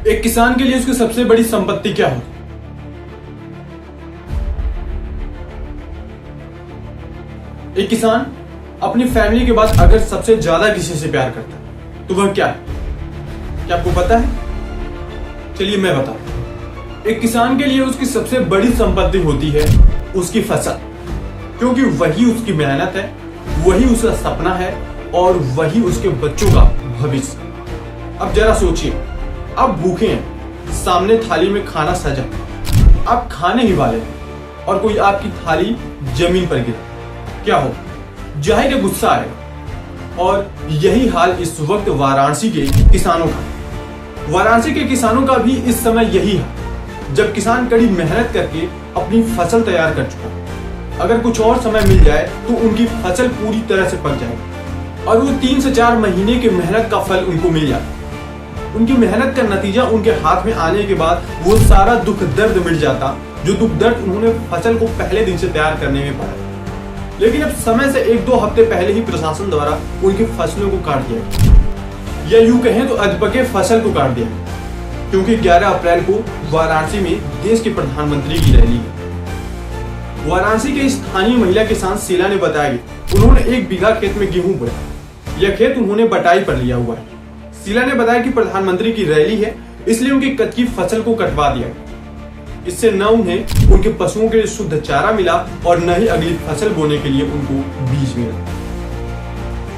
एक किसान के लिए उसकी सबसे बड़ी संपत्ति क्या होती? एक किसान अपनी फैमिली के बाद अगर सबसे ज्यादा किसी से प्यार करता है तो वह क्या है? क्या आपको पता है? चलिए मैं बताता हूं। एक किसान के लिए उसकी सबसे बड़ी संपत्ति होती है उसकी फसल, क्योंकि वही उसकी मेहनत है, वही उसका सपना है और वही उसके बच्चों का भविष्य। अब जरा सोचिए, आप भूखे हैं, सामने थाली में खाना सजा, आप खाने ही वाले हैं और कोई आपकी थाली जमीन पर गिरा, क्या हो? जाहिर है गुस्सा आएगा। और यही हाल इस वक्त वाराणसी के किसानों का। वाराणसी के किसानों का भी इस समय यही है, जब किसान कड़ी मेहनत करके अपनी फसल तैयार कर चुका है। अगर कुछ और समय मिल जाए तो उनकी फसल पूरी तरह से पक जाएगी और वो 3 से 4 महीने की मेहनत का फल उनको मिल जाता। उनकी मेहनत का नतीजा उनके हाथ में आने के बाद वो सारा दुख दर्द मिट जाता, जो दुख दर्द उन्होंने फसल को पहले दिन से तैयार करने में पड़ा। लेकिन अब समय से 1-2 हफ्ते पहले ही प्रशासन द्वारा उनकी फसलों को काट दिया गया, या यूं कहें तो अधपके फसल को काट दिया गया, क्योंकि 11 अप्रैल को वाराणसी में देश के प्रधानमंत्री की रैली है। वाराणसी के स्थानीय महिला किसान शीला ने बताया कि उन्होंने 1 बीघा खेत में गेहूं बोया। यह खेत उन्होंने बटाई पर लिया हुआ है। शीला ने बताया कि प्रधानमंत्री की रैली है, इसलिए उनकी कच्ची फसल को कटवा दिया गया। इससे न उन्हें उनके पशुओं के लिए शुद्ध चारा मिला और न ही अगली फसल बोने के लिए उनको बीज मिला।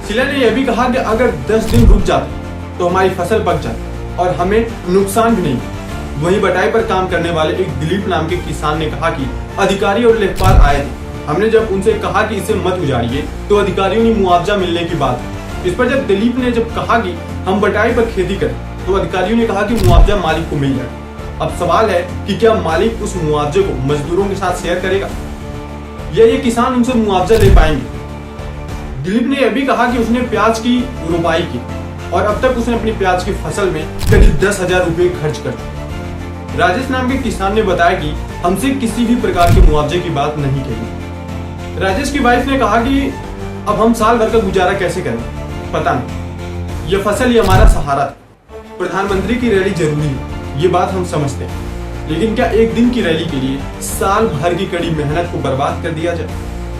शीला ने यह भी कहा कि अगर 10 दिन रुक जाते तो हमारी फसल पक जाती और हमें नुकसान भी नहीं। वहीं बटाई पर काम करने वाले एक दिलीप नाम के किसान ने कहा कि अधिकारी और लेखपाल आए थे। हमने जब उनसे कहा कि इसे मत उजाड़िए तो अधिकारियों ने मुआवजा मिलने की बात की। इस पर जब दिलीप ने जब कहा कि हम बटाई पर खेती करें तो अधिकारियों ने कहा कि मुआवजा मालिक को मिल जाए। अब सवाल है कि क्या मालिक उस मुआवजे को मजदूरों के साथ शेयर करेगा या ये किसान उनसे मुआवजा ले पाएंगे? दिलीप ने यह भी कहा कि उसने प्याज की रुपाई की और अब तक उसने अपनी प्याज की फसल में करीब 10,000 रुपए खर्च कर चुके। राजेश नाम के किसान ने बताया कि हमसे किसी भी प्रकार के मुआवजे की बात नहीं कही। राजेश की वाइफ ने कहा कि अब हम साल भर का गुजारा कैसे करें, पता नहीं। यह फसल ही हमारा सहारा था। प्रधानमंत्री की रैली जरूरी है, ये बात हम समझते हैं, लेकिन क्या एक दिन की रैली के लिए साल भर की कड़ी मेहनत को बर्बाद कर दिया जाए?